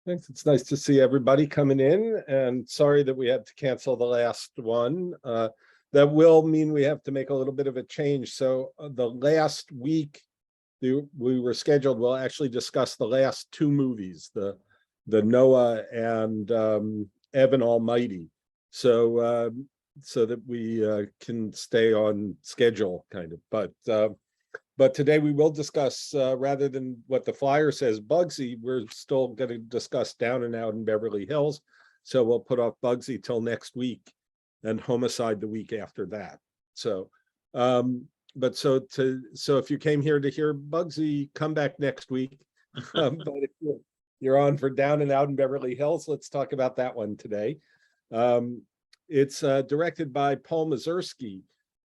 Thanks. It's nice to see everybody coming in, and sorry that we had to cancel the last one. That will mean we have to make a little bit of a change. So the last week we were scheduled, we'll actually discuss the last two movies, the Noah and Evan Almighty. So so that we can stay on schedule, kind of. But today we will discuss, rather than what the flyer says, Bugsy, we're still going to discuss Down and Out in Beverly Hills. So we'll put off Bugsy till next week and Homicide the week after that. So, so if you came here to hear Bugsy, come back next week. But if you're on for Down and Out in Beverly Hills, let's talk about that one today. It's directed by Paul Mazursky,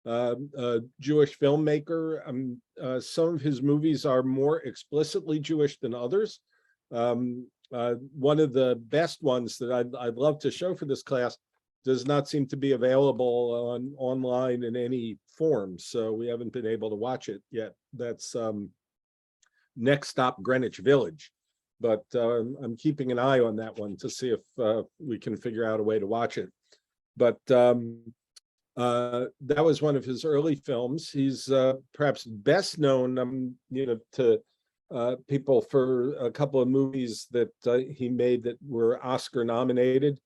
a Jewish filmmaker. Some of his movies are more explicitly Jewish than others. One of the best ones that I'd love to show for this class does not seem to be available online in any form, so we haven't been able to watch it yet. That's Next Stop Greenwich Village, but I'm keeping an eye on that one to see if we can figure out a way to watch it. But that was one of his early films. He's perhaps best known, to people for a couple of movies that he made that were Oscar nominated.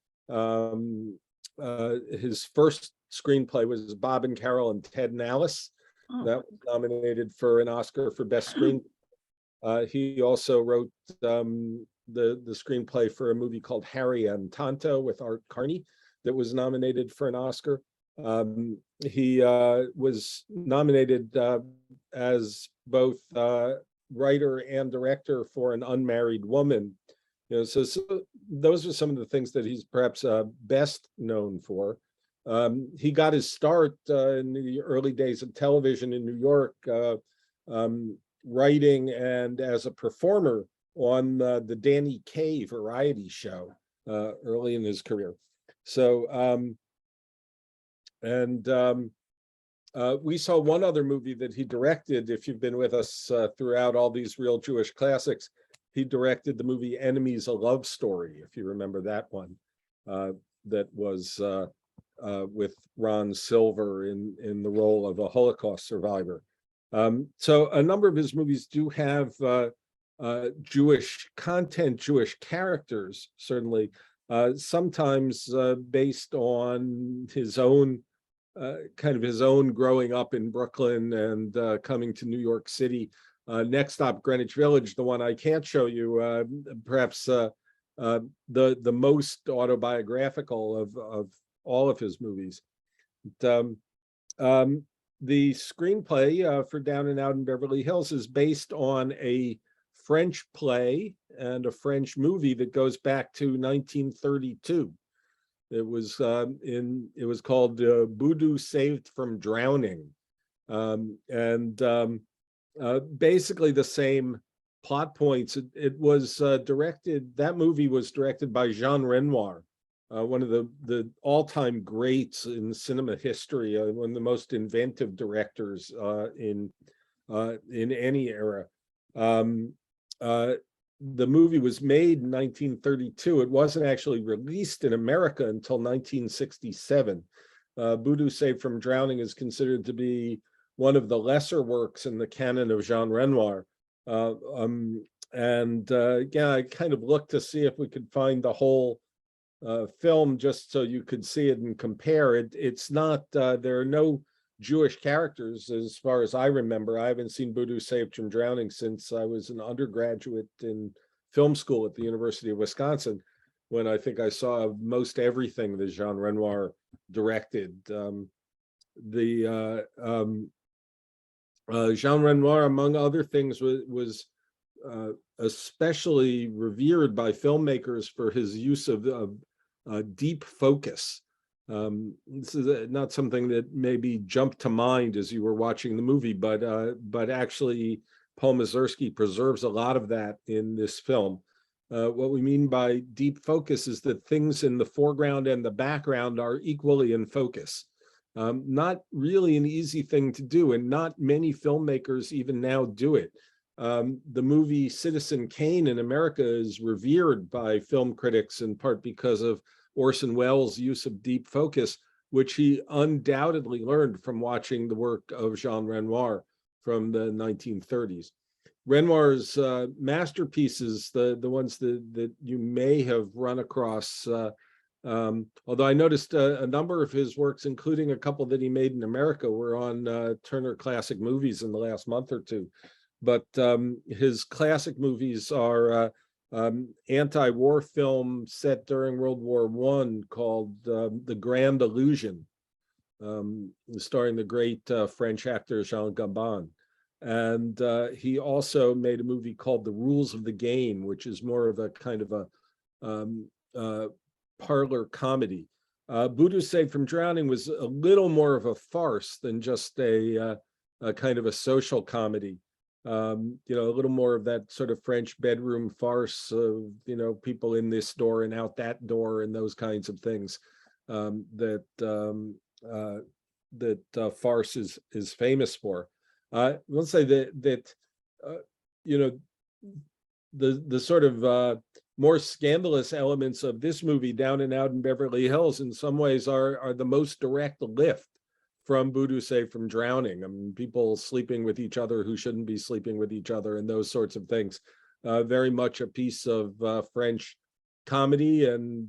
His first screenplay was Bob and Carol and Ted and Alice. Oh. That was nominated for an Oscar for best screen. He also wrote the screenplay for a movie called Harry and Tonto with Art Carney that was nominated for an Oscar. He was nominated as both writer and director for An Unmarried Woman. So those are some of the things that he's perhaps best known for. He got his start in the early days of television in New York, writing and as a performer on the Danny Kaye variety show early in his career. So, we saw one other movie that he directed. If you've been with us throughout all these real Jewish classics, he directed the movie Enemies: A Love Story, if you remember that one, that was with Ron Silver in the role of a Holocaust survivor. So a number of his movies do have Jewish content, Jewish characters, certainly, sometimes based on his own kind of his own growing up in Brooklyn and coming to New York City. Next Stop Greenwich Village, the one I can't show you, perhaps the most autobiographical of all of his movies. The screenplay for Down and Out in Beverly Hills is based on a French play and a French movie that goes back to 1932. It was called Boudou Saved from Drowning, basically the same plot points. It was directed. That movie was directed by Jean Renoir, one of the all-time greats in cinema history, one of the most inventive directors in any era. The movie was made in 1932. It wasn't actually released in America until 1967. Boudou Saved from Drowning is considered to be one of the lesser works in the canon of Jean Renoir. Again, I kind of looked to see if we could find the whole film just so you could see it and compare it. It's not, there are no Jewish characters as far as I remember. I haven't seen Boudou Saved from Drowning since I was an undergraduate in film school at the University of Wisconsin, when I think I saw most everything that Jean Renoir directed. Jean Renoir, among other things, was especially revered by filmmakers for his use of deep focus. This is not something that maybe jumped to mind as you were watching the movie, but actually Paul Mazursky preserves a lot of that in this film. What we mean by deep focus is that things in the foreground and the background are equally in focus. Not really an easy thing to do, and not many filmmakers even now do it. The movie Citizen Kane in America is revered by film critics in part because of Orson Welles' use of deep focus, which he undoubtedly learned from watching the work of Jean Renoir from the 1930s. Renoir's masterpieces, the ones that you may have run across, although I noticed a number of his works, including a couple that he made in America, were on Turner Classic Movies in the last month or two. But his classic movies are anti-war film set during World War I called The Grand Illusion, starring the great French actor Jean Gabin. And he also made a movie called The Rules of the Game, which is more of a kind of a parlor comedy. Voodoo Saved from Drowning was a little more of a farce than just a kind of a social comedy. A little more of that sort of French bedroom farce of, people in this door and out that door and those kinds of things that farce is famous for. I will say that the sort of more scandalous elements of this movie, Down and Out in Beverly Hills, in some ways are the most direct lift from Voodoo Saved from Drowning. I mean, people sleeping with each other who shouldn't be sleeping with each other and those sorts of things. Very much a piece of French comedy and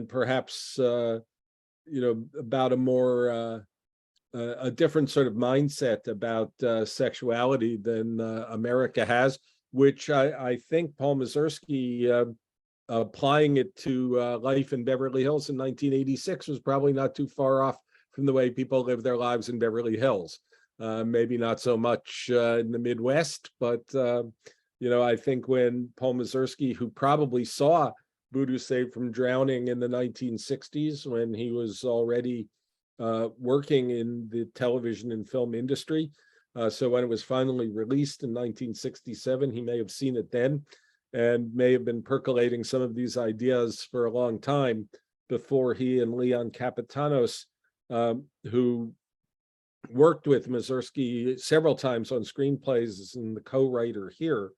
perhaps about a more a different sort of mindset about sexuality than America has, which I think Paul Mazursky applying it to life in Beverly Hills in 1986 was probably not too far off from the way people live their lives in Beverly Hills. Maybe not so much in the Midwest, but I think when Paul Mazursky, who probably saw Voodoo Saved from Drowning in the 1960s, when he was already working in the television and film industry, so when it was finally released in 1967, he may have seen it then and may have been percolating some of these ideas for a long time before he and Leon Kapitanos, who worked with Mazursky several times on screenplays and the co-writer here,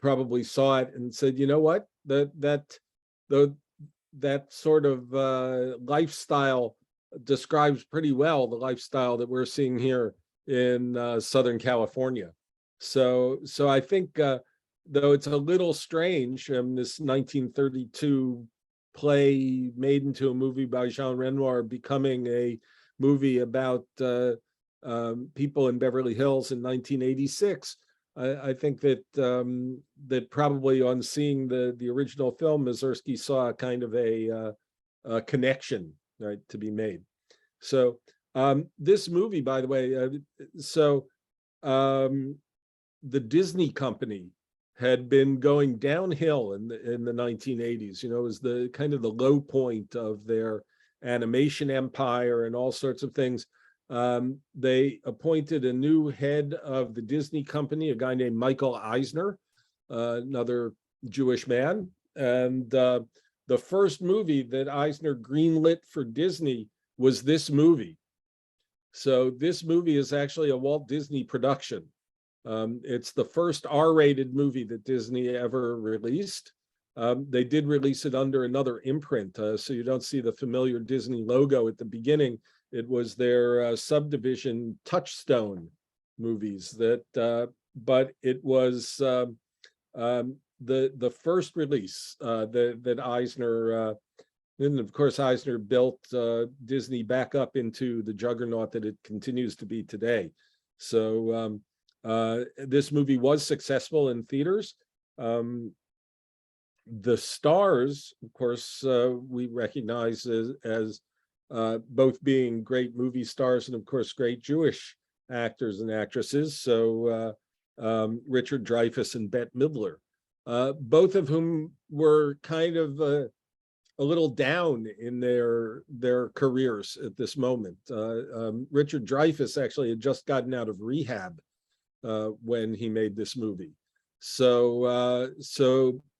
probably saw it and said, you know what, that sort of lifestyle describes pretty well the lifestyle that we're seeing here in Southern California. So I think, though it's a little strange, this 1932 play made into a movie by Jean Renoir becoming a movie about people in Beverly Hills in 1986. I think that that probably on seeing the original film, Mazursky saw a kind of a connection, right, to be made. So this movie, by the way, the Disney company had been going downhill in the 1980s. It was the kind of the low point of their animation empire and all sorts of things. They appointed a new head of the Disney company, a guy named Michael Eisner, another Jewish man. And the first movie that Eisner greenlit for Disney was this movie. So this movie is actually a Walt Disney production. It's the first R-rated movie that Disney ever released. They did release it under another imprint, so you don't see the familiar Disney logo at the beginning. It was their subdivision Touchstone movies but it was the first release that Eisner, and of course Eisner built Disney back up into the juggernaut that it continues to be today. So this movie was successful in theaters. The stars, of course, we recognize as both being great movie stars and, of course, great Jewish actors and actresses. So Richard Dreyfuss and Bette Midler, both of whom were kind of a little down in their careers at this moment. Richard Dreyfuss actually had just gotten out of rehab when he made this movie. So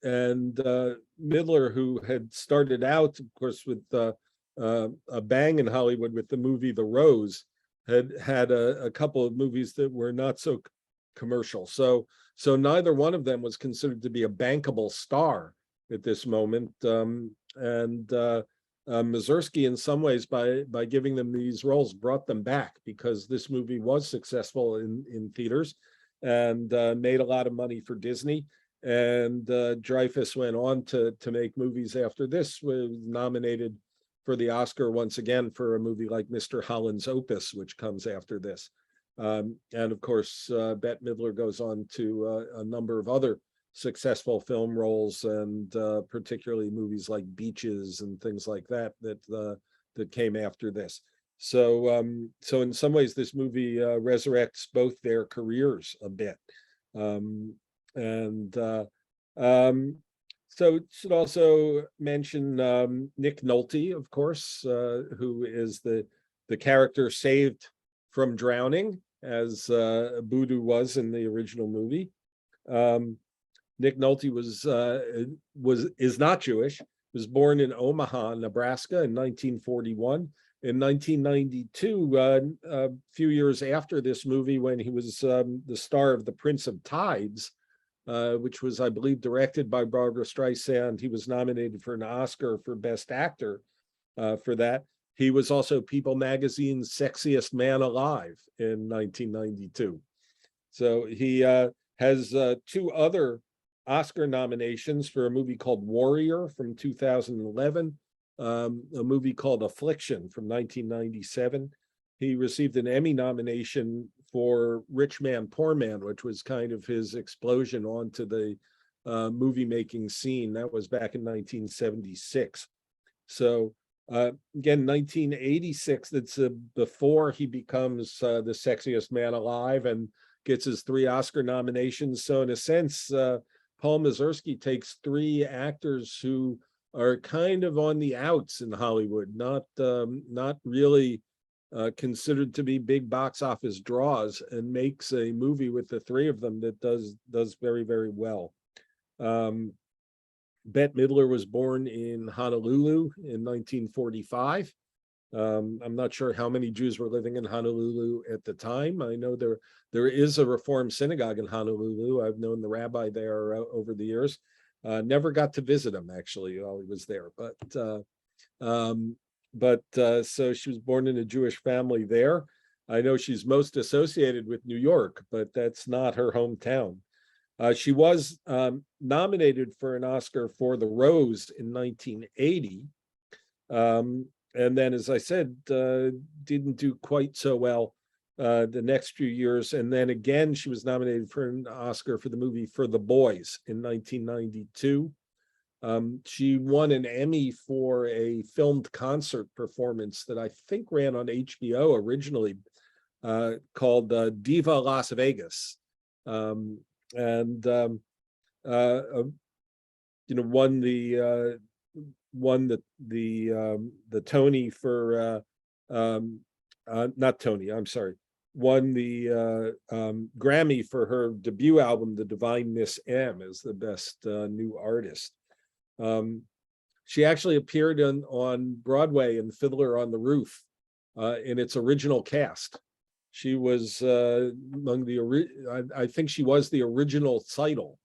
Midler, who had started out, of course, with a bang in Hollywood with the movie The Rose, had a couple of movies that were not so commercial. So neither one of them was considered to be a bankable star at this moment. Mazursky, in some ways, by giving them these roles, brought them back, because this movie was successful in theaters and made a lot of money for Disney. And Dreyfuss went on to make movies after this. Was nominated for the Oscar once again for a movie like Mr. Holland's Opus, which comes after this. And of course, Bette Midler goes on to a number of other successful film roles, and particularly movies like Beaches and things like that that came after this. So in some ways, this movie resurrects both their careers a bit. So should also mention Nick Nolte, of course, who is the character saved from drowning, as Boodoo was in the original movie. Nick Nolte is not Jewish. Was born in Omaha, Nebraska, in 1941. In 1992, a few years after this movie, when he was the star of The Prince of Tides, which was, I believe, directed by Barbra Streisand, he was nominated for an Oscar for Best Actor for that. He was also People Magazine's Sexiest Man Alive in 1992. So he has two other Oscar nominations for a movie called Warrior from 2011, a movie called Affliction from 1997. He received an Emmy nomination for Rich Man, Poor Man, which was kind of his explosion onto the movie making scene. That was back in 1976. So again, 1986, that's before he becomes the sexiest man alive and gets his 3 Oscar nominations. So in a sense, Paul Mazursky takes 3 actors who are kind of on the outs in Hollywood, not really considered to be big box office draws, and makes a movie with the 3 of them that does very, very well. Bette Midler was born in Honolulu in 1945. I'm not sure how many Jews were living in Honolulu at the time. I know there is a Reform synagogue in Honolulu. I've known the rabbi there over the years. Never got to visit him, actually, while he was there. So she was born in a Jewish family there. I know she's most associated with New York, but that's not her hometown. She was nominated for an Oscar for The Rose in 1980. And then, as I said, didn't do quite so well the next few years. And then again, she was nominated for an Oscar for the movie For the Boys in 1992. She won an Emmy for a filmed concert performance that I think ran on HBO originally, called Diva Las Vegas. Won the Tony for not Tony, I'm sorry, won the Grammy for her debut album, The Divine Miss M, as the best new artist. She actually appeared on Broadway in Fiddler on the Roof in its original cast. She was among I think she was the original Seidel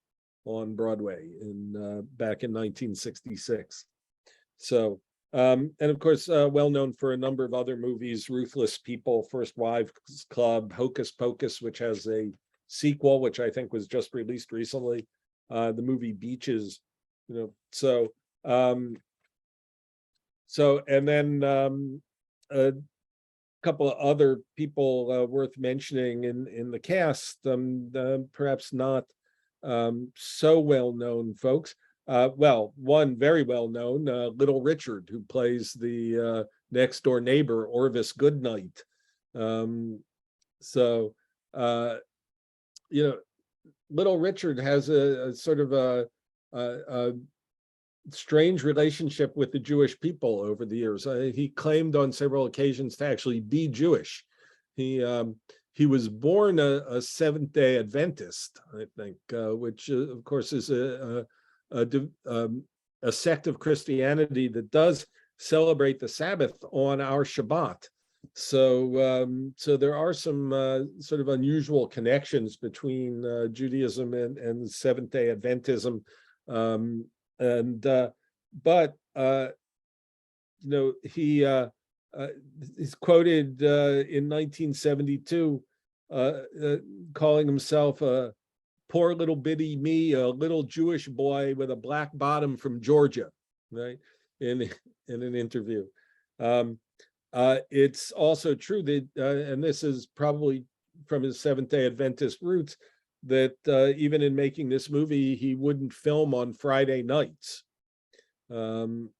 on Broadway back in 1966. So, and of course, well known for a number of other movies: Ruthless People, First Wives Club, Hocus Pocus, which has a sequel, which I think was just released recently, the movie Beaches, So and then a couple of other people worth mentioning in the cast, perhaps not so well-known folks. One very well-known, Little Richard, who plays the next-door neighbor, Orvis Goodnight. Little Richard has a sort of a strange relationship with the Jewish people over the years. He claimed on several occasions to actually be Jewish. He was born a Seventh-day Adventist, I think, which of course is a sect of Christianity that does celebrate the Sabbath on our Shabbat. so there are some sort of unusual connections between Judaism and Seventh-day Adventism, and but he's quoted in 1972 calling himself a poor little bitty me, a little Jewish boy with a black bottom from Georgia, right? In an interview. It's also true that, and this is probably from his Seventh-day Adventist roots, that even in making this movie, he wouldn't film on Friday nights. So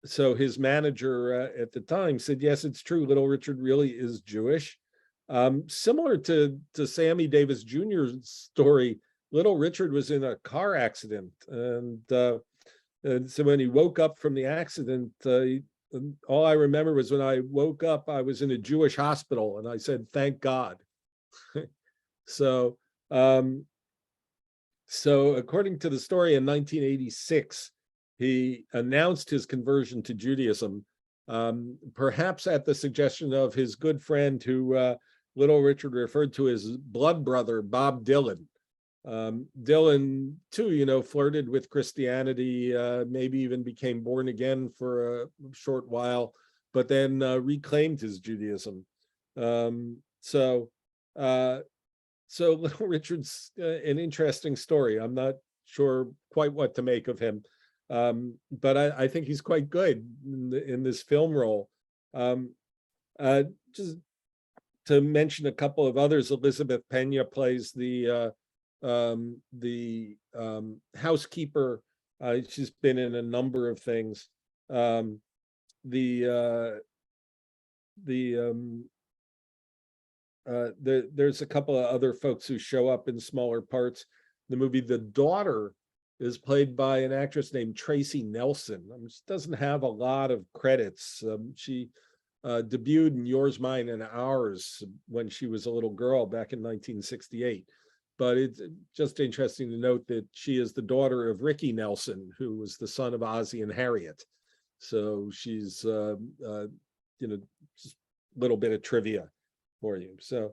his manager at the time said, yes, it's true, Little Richard really is Jewish. Similar to Sammy Davis Jr.'s story, Little Richard was in a car accident, and so when he woke up from the accident, all I remember was when I woke up, I was in a Jewish hospital, and I said, thank God. So according to the story, in 1986, he announced his conversion to Judaism, perhaps at the suggestion of his good friend who Little Richard referred to as blood brother, Bob Dylan. Dylan, too, flirted with Christianity, maybe even became born again for a short while, but then reclaimed his Judaism. So Little Richard's an interesting story. I'm not sure quite what to make of him, but I think he's quite good in this film role. Just to mention a couple of others, Elizabeth Pena plays the housekeeper. She's been in a number of things. There's a couple of other folks who show up in smaller parts. The movie, the daughter is played by an actress named Tracy Nelson. She doesn't have a lot of credits. She debuted in Yours, Mine, and Ours when she was a little girl back in 1968. But it's just interesting to note that she is the daughter of Ricky Nelson, who was the son of Ozzie and Harriet. So she's, just a little bit of trivia for you. So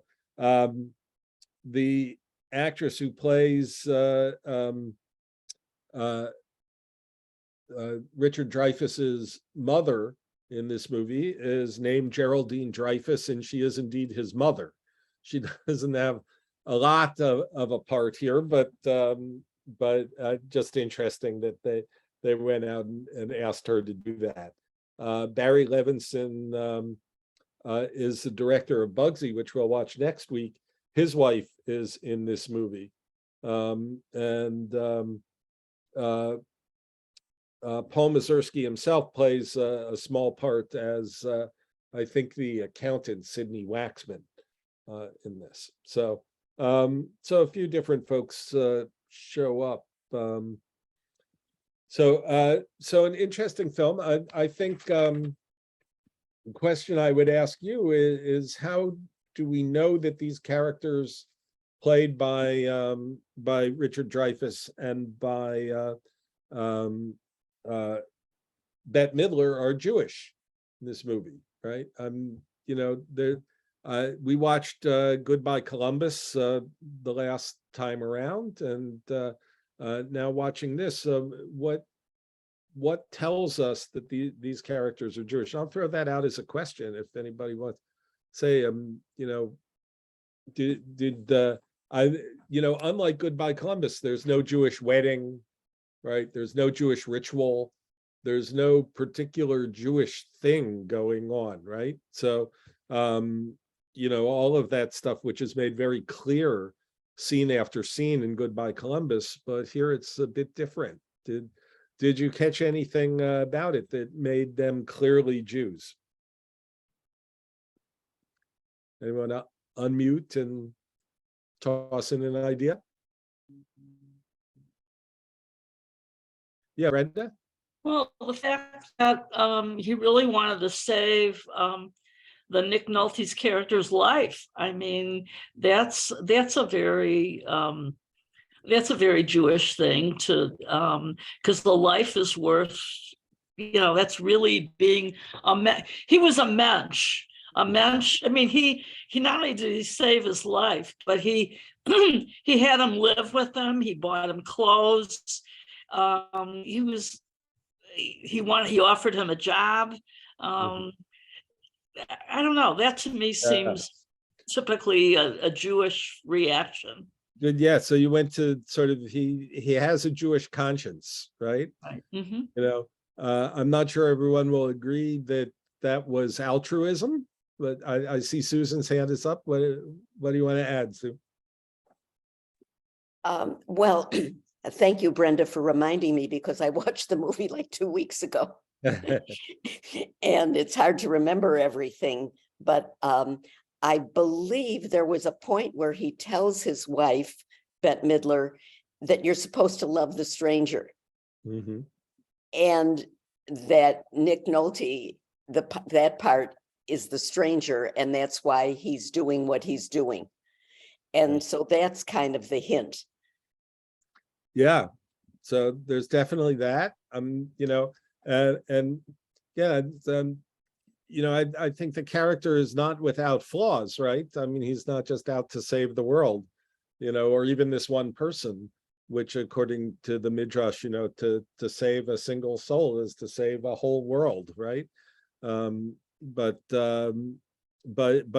the actress who plays Richard Dreyfuss's mother in this movie is named Geraldine Dreyfus, and she is indeed his mother. She doesn't have a lot of a part here, but just interesting that they went out and asked her to do that. Barry Levinson is the director of Bugsy, which we'll watch next week. His wife is in this movie. Paul Mazursky himself plays a small part as, I think, the accountant, Sidney Waxman, in this. So a few different folks show up. So an interesting film. I think the question I would ask you is how do we know that these characters played by Richard Dreyfuss and by Bette Midler are Jewish in this movie, right? We watched Goodbye Columbus the last time around, and now watching this, what tells us that these characters are Jewish? I'll throw that out as a question if anybody wants to say, unlike Goodbye Columbus, there's no Jewish wedding, right? There's no Jewish ritual. There's no particular Jewish thing going on, right? So, all of that stuff, which is made very clear scene after scene in Goodbye Columbus, but here it's a bit different. Did you catch anything about it that made them clearly Jews? Anyone unmute and toss in an idea? Yeah, Brenda? Well, the fact that he really wanted to save the Nick Nolte's character's life. I mean, that's a very Jewish thing to, because the life is worth that's really being he was a mensch. A mensch. I mean, he not only did he save his life, but he he had him live with him. He bought him clothes. He offered him a job. I don't know. That to me seems typically a Jewish reaction. Yeah, so you went to sort of he has a Jewish conscience, right? Mm-hmm. I'm not sure everyone will agree that that was altruism, but I see Susan's hand is up. What do you want to add, Sue? Well, thank you, Brenda, for reminding me, because I watched the movie like 2 weeks ago. And it's hard to remember everything, but I believe there was a point where he tells his wife, Bette Midler, that you're supposed to love the stranger. And that Nick Nolte, that part is the stranger, and that's why he's doing what he's doing. And so that's kind of the hint. Yeah. So there's definitely that. And yeah, I think the character is not without flaws, right? I mean, he's not just out to save the world, or even this one person, which according to the Midrash, to save a single soul is to save a whole world, right? But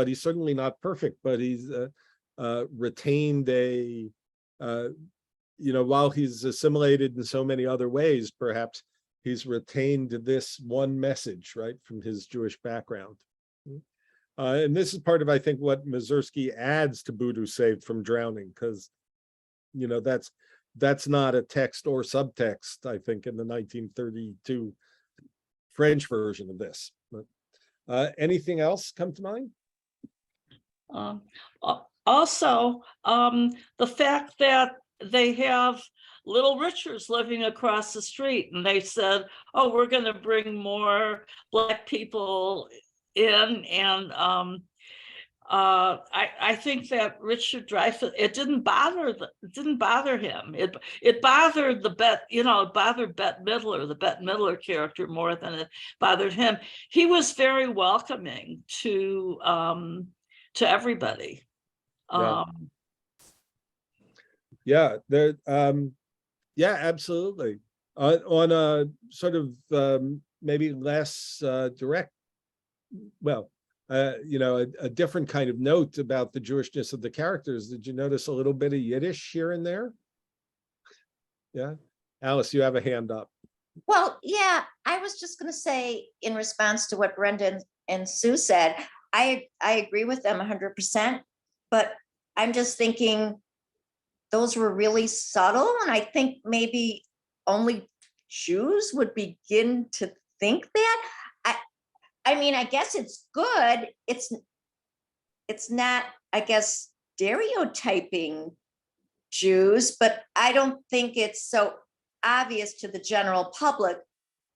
he's certainly not perfect, but he's retained a, while he's assimilated in so many other ways, perhaps he's retained this one message, right, from his Jewish background. And this is part of, I think, what Mazursky adds to Buddha Saved from Drowning, because, that's not a text or subtext, I think, in the 1932 French version of this. But anything else come to mind? Also, the fact that they have Little Richards living across the street, and they said, "Oh, we're going to bring more Black people in," and I think that Richard Dreyfuss, it didn't bother him. It bothered it bothered Bette Midler, the Bette Midler character, more than it bothered him. He was very welcoming to everybody. Yeah, absolutely. On a sort of maybe less direct, a different kind of note about the Jewishness of the characters. Did you notice a little bit of Yiddish here and there? Yeah, Alice, you have a hand up. Well, yeah, I was just going to say, in response to what Brenda and Sue said, I agree with them 100%, but I'm just thinking those were really subtle, and I think maybe only Jews would begin to think that. I mean, I guess it's good. It's not, I guess, stereotyping Jews, but I don't think it's so obvious to the general public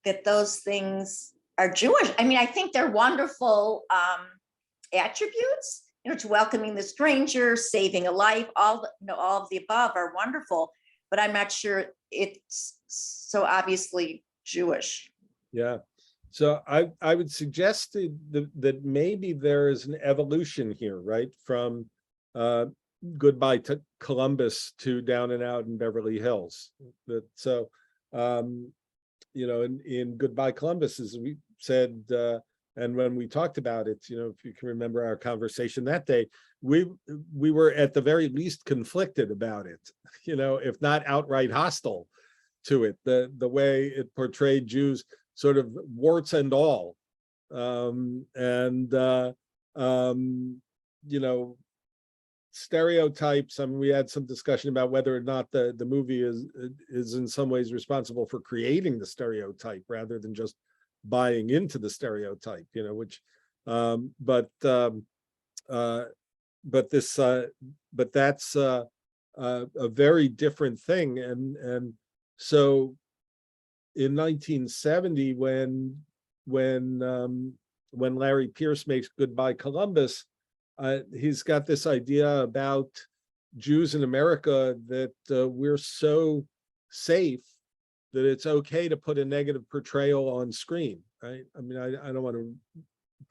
that those things are Jewish. I mean, I think they're wonderful attributes, to welcoming the stranger, saving a life, all of the above are wonderful, but I'm not sure it's so obviously Jewish. Yeah. So I would suggest that maybe there is an evolution here, right? From Goodbye to Columbus to Down and Out in Beverly Hills. In Goodbye Columbus, as we said, and when we talked about it, if you can remember our conversation that day, we were at the very least conflicted about it, if not outright hostile to it. The way it portrayed Jews, sort of warts and all, stereotypes. I mean, we had some discussion about whether or not the movie is in some ways responsible for creating the stereotype rather than just buying into the stereotype, but that's a very different thing, and so in 1970, when Larry Pierce makes Goodbye Columbus, he's got this idea about Jews in America that we're so safe that it's okay to put a negative portrayal on screen, right? I mean, I don't want to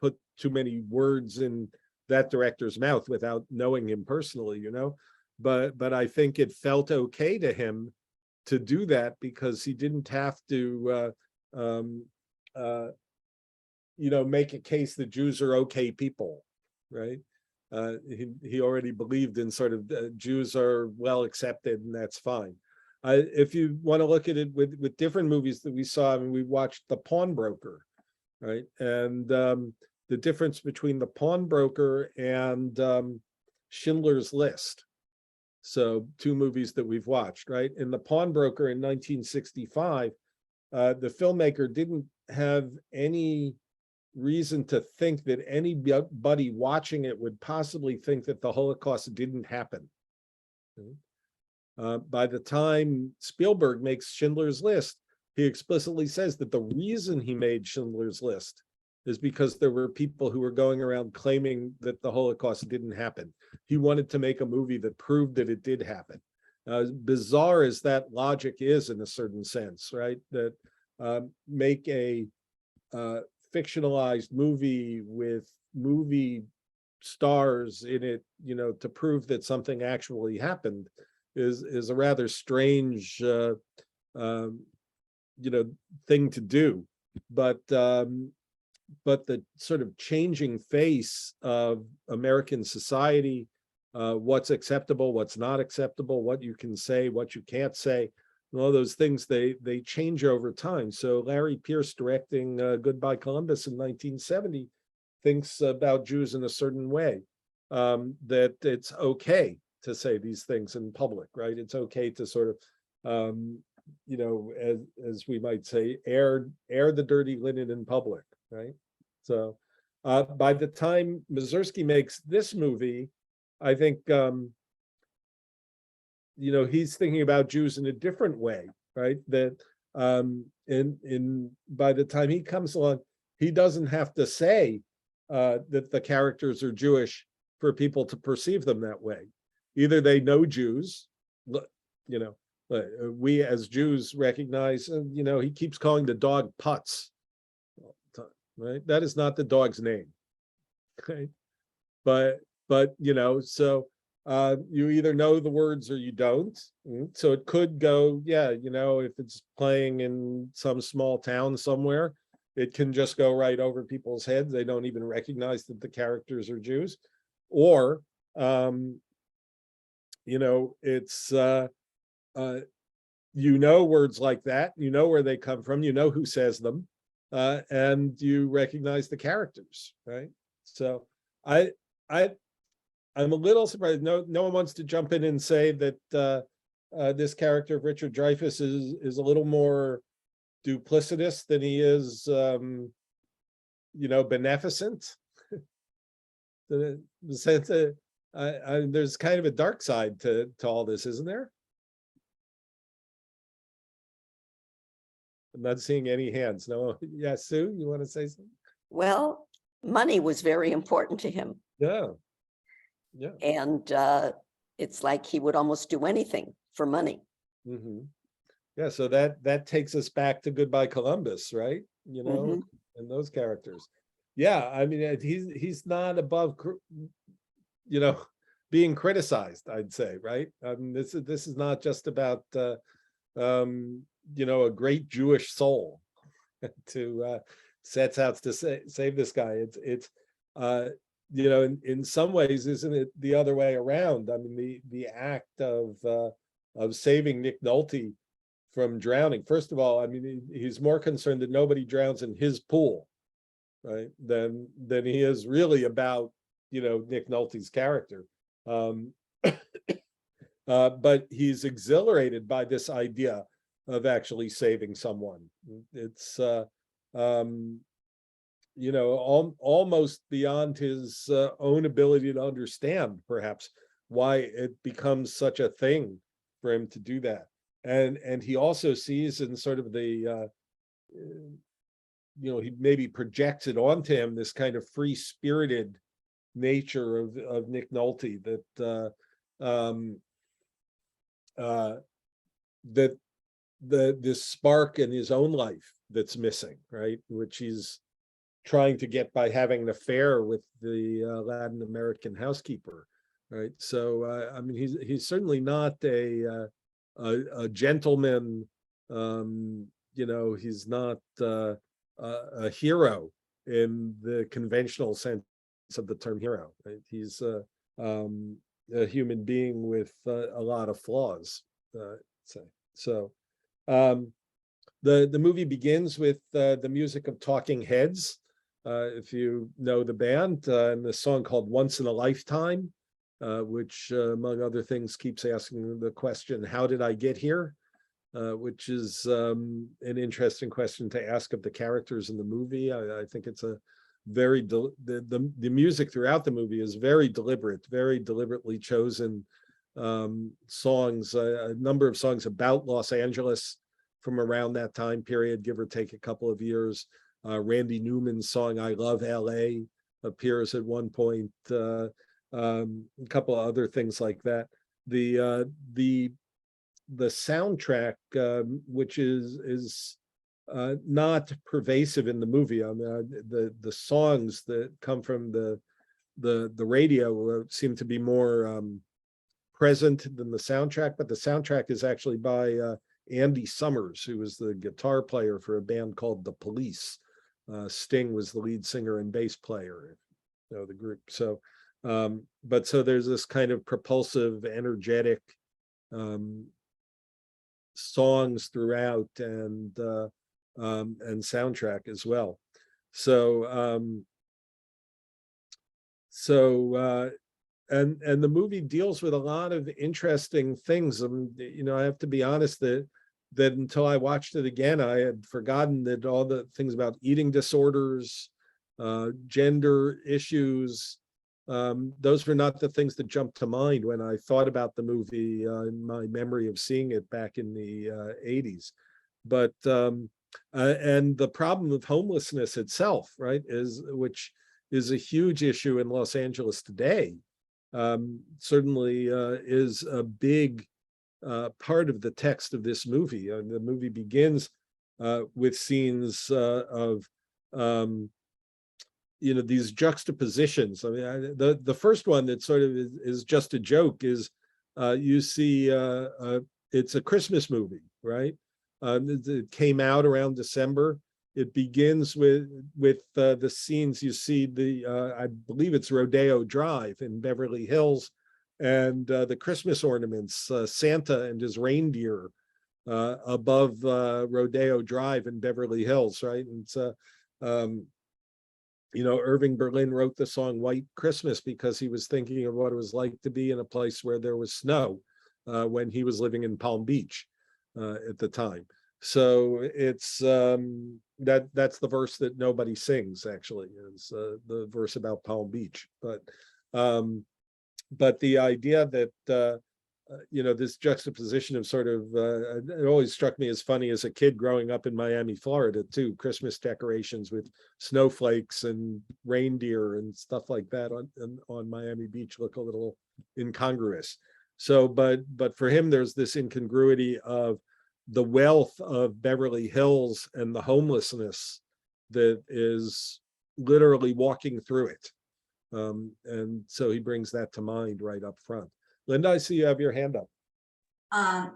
put too many words in that director's mouth without knowing him personally, you know, but I think it felt okay to him to do that because he didn't have to, you know, make a case that Jews are okay people, right? He already believed in sort of Jews are well accepted and that's fine. If you want to look at it with different movies that we saw, I mean, we watched The Pawnbroker, right? And the difference between The Pawnbroker and Schindler's List. So 2 movies that we've watched, right? In The Pawnbroker in 1965, the filmmaker didn't have any reason to think that anybody watching it would possibly think that the Holocaust didn't happen. By the time Spielberg makes Schindler's List, he explicitly says that the reason he made Schindler's List is because there were people who were going around claiming that the Holocaust didn't happen. He wanted to make a movie that proved that it did happen. As bizarre as that logic is in a certain sense, right? That make a fictionalized movie with movie stars in it, you know, to prove that something actually happened is a rather strange, you know, thing to do. But the sort of changing face of American society, what's acceptable, what's not acceptable, what you can say, what you can't say, and all those things, they change over time. So Larry Pierce directing Goodbye Columbus in 1970 thinks about Jews in a certain way, that it's okay to say these things in public, right? It's okay to sort of, you know, as we might say, air the dirty linen in public, right? So by the time Mazursky makes this movie, I think, you know, he's thinking about Jews in a different way, right? That by the time he comes along, he doesn't have to say that the characters are Jewish for people to perceive them that way. Either they know Jews, you know, we as Jews recognize, you know, he keeps calling the dog Putz, right? That is not the dog's name, okay? But you know, so you either know the words or you don't. So it could go, yeah, you know, if it's playing in some small town somewhere, it can just go right over people's heads. They don't even recognize that the characters are Jews. Or, you know, it's, you know, words like that, you know where they come from, you know who says them, and you recognize the characters, right? So I'm a little surprised. No one wants to jump in and say that this character of Richard Dreyfuss is a little more duplicitous than he is, you know, beneficent. The sense that there's kind of a dark side to all this, isn't there? I'm not seeing any hands. No. Yeah, Sue, you want to say something? Well, money was very important to him. Yeah. Yeah. And it's like he would almost do anything for money. Mm-hmm. Yeah, so that takes us back to Goodbye Columbus, right? You know, and those characters. Yeah, I mean, he's not above, you know, being criticized, I'd say, right? This is not just about you know, a great Jewish soul to sets out to save this guy. It's you know, in some ways, isn't it the other way around? I mean, the act of saving Nick Nolte from drowning. First of all, I mean, he's more concerned that nobody drowns in his pool, right? Than he is really about, you know, Nick Nolte's character. But he's exhilarated by this idea of actually saving someone. It's you know, almost beyond his own ability to understand, perhaps, why it becomes such a thing for him to do that. And he also sees in sort of the, you know, he maybe projects it onto him, this kind of free-spirited nature of Nick Nolte that this spark in his own life that's missing, right? Which he's trying to get by having an affair with the Latin American housekeeper, right? So I mean, he's certainly not a gentleman. You know, he's not a hero in the conventional sense of the term hero. Right? He's a human being with a lot of flaws. So the movie begins with the music of Talking Heads, if you know the band, and the song called "Once in a Lifetime," which, among other things, keeps asking the question, "How did I get here?" Which is an interesting question to ask of the characters in the movie. I think it's a very the music throughout the movie is very deliberate, very deliberately chosen songs. A number of songs about Los Angeles from around that time period, give or take a couple of years. Randy Newman's song "I Love L.A." appears at one point. A couple of other things like that. The soundtrack, which is not pervasive in the movie. I mean, the songs that come from the radio seem to be more present than the soundtrack, but the soundtrack is actually by Andy Summers, who was the guitar player for a band called The Police. Sting was the lead singer and bass player, you know, the group. So, but so there's this kind of propulsive, energetic songs throughout, and soundtrack as well. So and the movie deals with a lot of interesting things. You know, I have to be honest that until I watched it again, I had forgotten that all the things about eating disorders, gender issues, those were not the things that jumped to mind when I thought about the movie in my memory of seeing it back in the 80s. But and the problem of homelessness itself, right, which is a huge issue in Los Angeles today, certainly is a big part of the text of this movie. The movie begins with scenes of you know, these juxtapositions. I mean, the first one that sort of is just a joke is you see it's a Christmas movie, right? It came out around December. It begins with the scenes. You see I believe it's Rodeo Drive in Beverly Hills, and the Christmas ornaments, Santa and his reindeer above Rodeo Drive in Beverly Hills, right? And so, you know, Irving Berlin wrote the song "White Christmas" because he was thinking of what it was like to be in a place where there was snow when he was living in Palm Beach at the time. So it's that's the verse that nobody sings, actually, is the verse about Palm Beach. But the idea that you know, this juxtaposition of sort of it always struck me as funny as a kid growing up in Miami, Florida, too. Christmas decorations with snowflakes and reindeer and stuff like that on Miami Beach look a little incongruous. So, but for him, there's this incongruity of the wealth of Beverly Hills and the homelessness that is literally walking through it. And so he brings that to mind right up front. Linda, I see you have your hand up.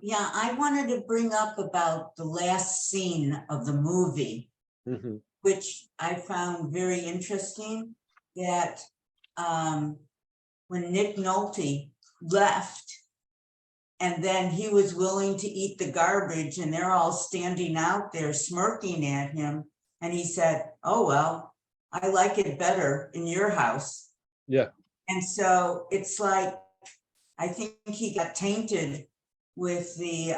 Yeah, I wanted to bring up about the last scene of the movie, which I found very interesting, that when Nick Nolte left, and then he was willing to eat the garbage, and they're all standing out there smirking at him, and he said, "Oh, well, I like it better in your house." Yeah. And so it's like, I think he got tainted with the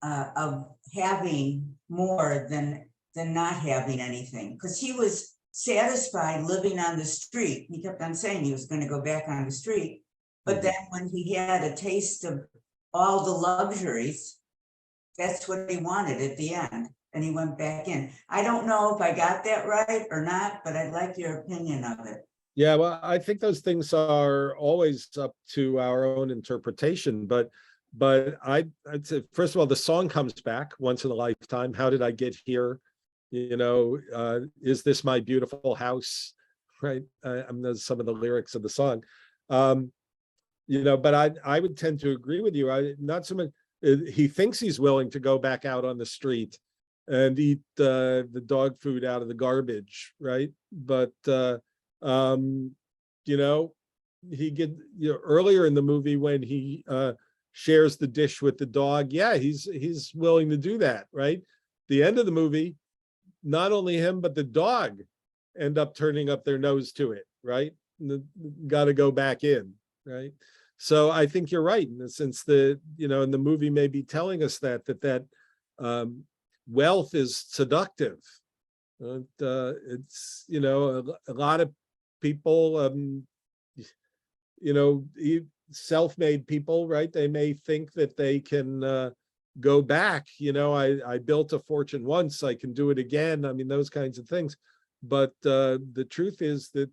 of having more than not having anything, because he was satisfied living on the street. He kept on saying he was going to go back on the street, but then when he had a taste of all the luxuries, that's what he wanted at the end, and he went back in. I don't know if I got that right or not, but I'd like your opinion of it. Yeah, well, I think those things are always up to our own interpretation, but But I'd say, first of all, the song comes back once in a lifetime. How did I get here? Is this my beautiful house? Right. There's some of the lyrics of the song. But I would tend to agree with you. Not so much. He thinks he's willing to go back out on the street and eat the dog food out of the garbage, right? But he earlier in the movie when he shares the dish with the dog, yeah, he's willing to do that, right? The end of the movie, not only him but the dog end up turning up their nose to it, right? Got to go back in, right? So I think you're right in the sense that and the movie may be telling us that wealth is seductive. It's a lot of people, self-made people, right? They may think that they can go back. I built a fortune once, I can do it again. I mean, those kinds of things. But the truth is that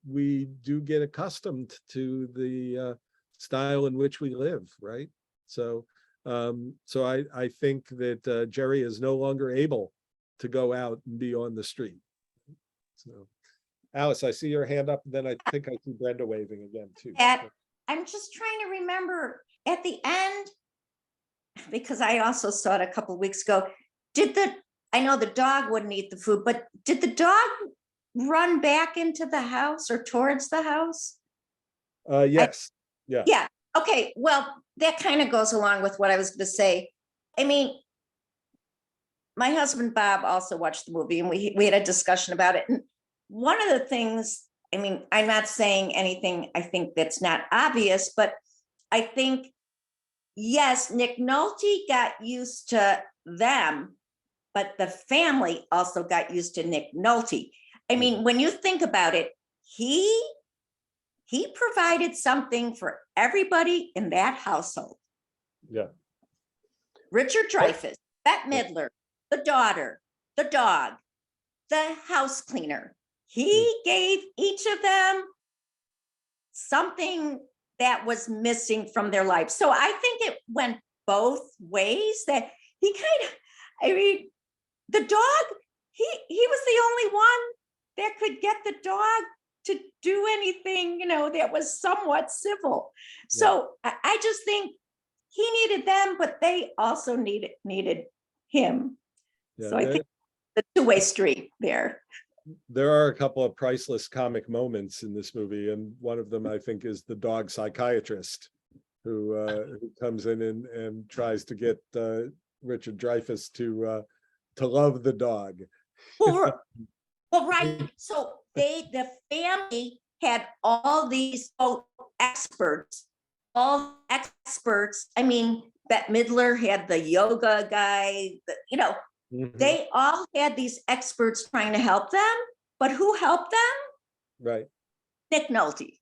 we do get accustomed to the style in which we live, right? So I think that Jerry is no longer able to go out and be on the street. So, Alice, I see your hand up, and then I think I see Brenda waving again too. I'm just trying to remember at the end, because I also saw it a couple of weeks ago. I know the dog wouldn't eat the food, but did the dog run back into the house or towards the house? Yes. Yeah. Yeah. Okay. Well, that kind of goes along with what I was going to say. I mean, my husband, Bob, also watched the movie and we had a discussion about it. And one of the things, I mean, I'm not saying anything I think that's not obvious, but I think, yes, Nick Nolte got used to them, but the family also got used to Nick Nolte. I mean, when you think about it, he provided something for everybody in that household. Yeah. Richard Dreyfuss, Bette Midler, the daughter, the dog, the house cleaner. He gave each of them something that was missing from their life. So I think it went both ways, that he kind of, I mean, the dog, he was the only one that could get the dog to do anything, that was somewhat civil. So I just think he needed them, but they also needed him. Yeah, so I think the two-way street there. There are a couple of priceless comic moments in this movie, and one of them I think is the dog psychiatrist who comes in and tries to get Richard Dreyfuss to love the dog. Well, right. So the family had all these experts. I mean, Bette Midler had the yoga guy, they all had these experts trying to help them, but who helped them? Right. Nick Nolte.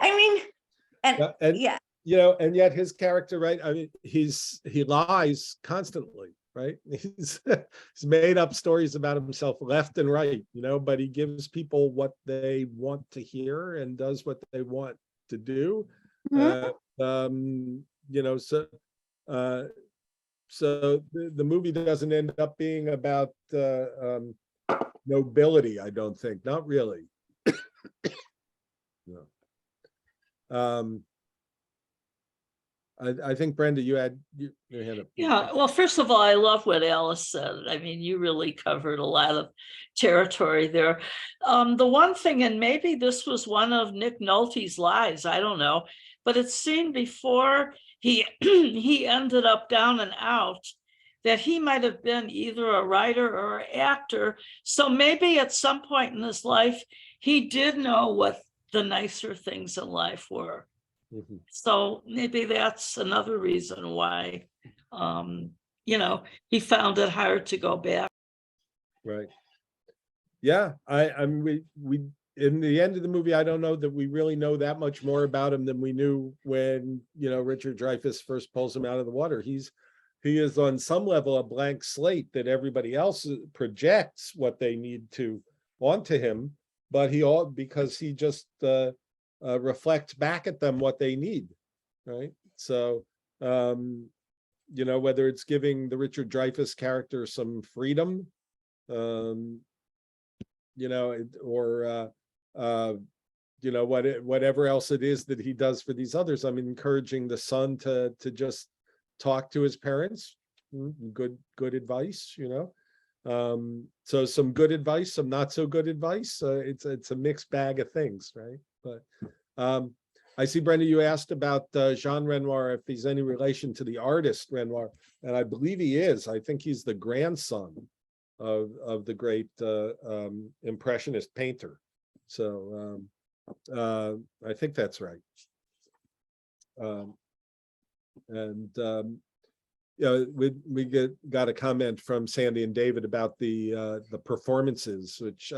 I mean, and yet his character, right? I mean, he lies constantly, right? He's made up stories about himself left and right, but he gives people what they want to hear and does what they want to do. So the movie doesn't end up being about nobility, I don't think. Not really. No. I think, Brenda, you had your hand up. Yeah, well, first of all, I love what Alice said. I mean, you really covered a lot of territory there. The one thing, and maybe this was one of Nick Nolte's lies, I don't know, but it seemed before he he ended up down and out that he might have been either a writer or an actor. So maybe at some point in his life, he did know what the nicer things in life were. So maybe that's another reason why, he found it hard to go back. Right. Yeah, I mean, we in the end of the movie, I don't know that we really know that much more about him than we knew when, Richard Dreyfuss first pulls him out of the water. He is on some level a blank slate that everybody else projects what they need to onto him, but because he just reflects back at them what they need, right? So You know, whether it's giving the Richard Dreyfuss character some freedom, you know, or you know, whatever else it is that he does for these others. I mean, encouraging the son to just talk to his parents. Good advice, you know. So some good advice, some not so good advice. It's a mixed bag of things, right? But I see, Brenda, you asked about Jean Renoir, if he's any relation to the artist Renoir, and I believe he is. I think he's the grandson of the great Impressionist painter. So I think that's right. You know, we got a comment from Sandy and David about the performances, which